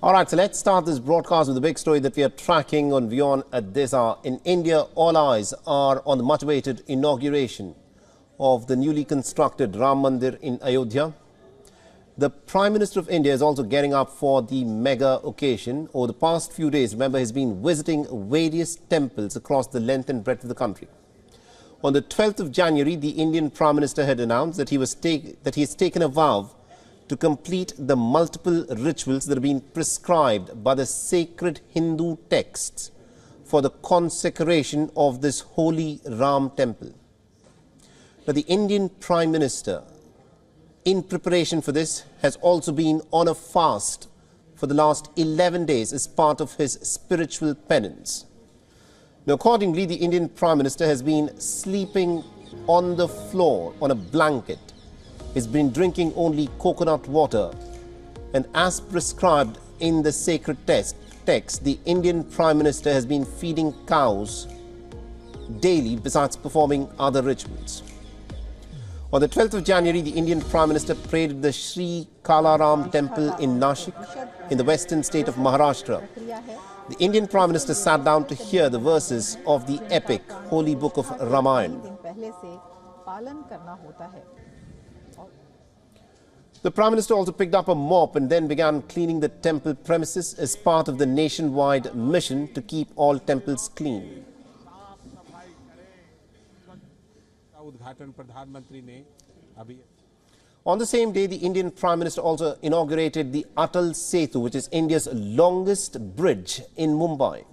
All right, so let's start this broadcast with the big story that we are tracking on WION at this hour. In India, all eyes are on the much-awaited inauguration of the newly constructed Ram Mandir in Ayodhya. The Prime Minister of India is also getting up for the mega occasion. Over the past few days, remember, he's been visiting various temples across the length and breadth of the country. On the 12th of January, the Indian Prime Minister had announced that he has taken a vow to complete the multiple rituals that have been prescribed by the sacred Hindu texts for the consecration of this holy Ram temple. Now, the Indian Prime Minister, in preparation for this, has also been on a fast for the last 11 days as part of his spiritual penance. Now, accordingly, the Indian Prime Minister has been sleeping on the floor on a blanket. He's been drinking only coconut water, and as prescribed in the sacred text, the Indian Prime Minister has been feeding cows daily besides performing other rituals. On the 12th of January, the Indian Prime Minister prayed at the Sri Kalaram temple in Nashik, in the western state of Maharashtra. The Indian Prime Minister sat down to hear the verses of the epic holy book of Ramayana. The Prime Minister also picked up a mop and then began cleaning the temple premises as part of the nationwide mission to keep all temples clean. On the same day, the Indian Prime Minister also inaugurated the Atal Setu, which is India's longest bridge in Mumbai.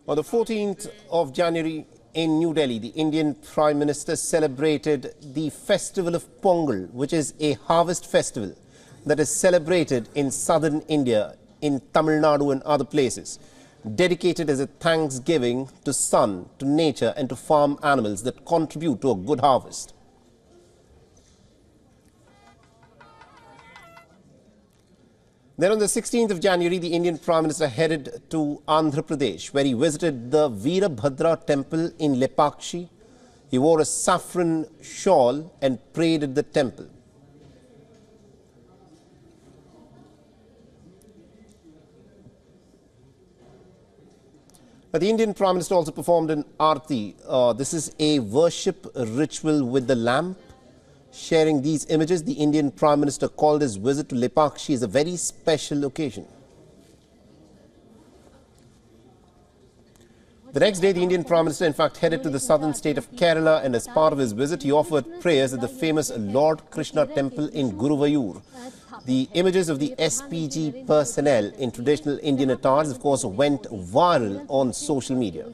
On the 14th of January in New Delhi, the Indian Prime Minister celebrated the festival of Pongal, which is a harvest festival that is celebrated in southern India, in Tamil Nadu and other places, dedicated as a thanksgiving to sun, to nature and to farm animals that contribute to a good harvest. Then on the 16th of January, the Indian Prime Minister headed to Andhra Pradesh, where he visited the Veerabhadra temple in Lepakshi. He wore a saffron shawl and prayed at the temple. Now, the Indian Prime Minister also performed an arti. This is a worship ritual with the lamp. Sharing these images, the Indian Prime Minister called his visit to Lepakshi as a very special occasion. The next day, the Indian Prime Minister, in fact, headed to the southern state of Kerala, and as part of his visit, he offered prayers at the famous Lord Krishna temple in Guruvayur. The images of the SPG personnel in traditional Indian attires, of course, went viral on social media.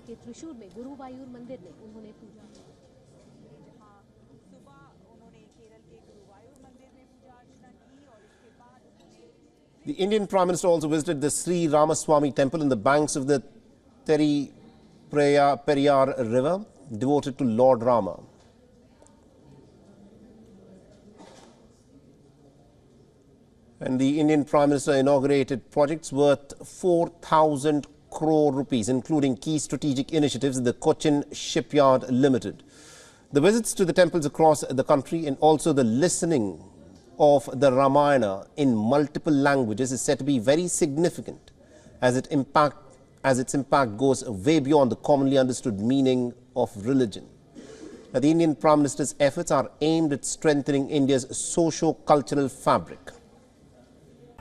The Indian Prime Minister also visited the Sri Ramaswamy temple on the banks of the Periyar river, devoted to Lord Rama. And the Indian Prime Minister inaugurated projects worth 4,000 crore rupees, including key strategic initiatives at the Cochin Shipyard Limited. The visits to the temples across the country and also the listening of the Ramayana in multiple languages is said to be very significant, as its impact goes way beyond the commonly understood meaning of religion. Now, the Indian Prime Minister's efforts are aimed at strengthening India's socio-cultural fabric.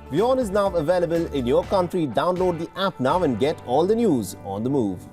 WION is now available in your country. Download the app now and get all the news on the move.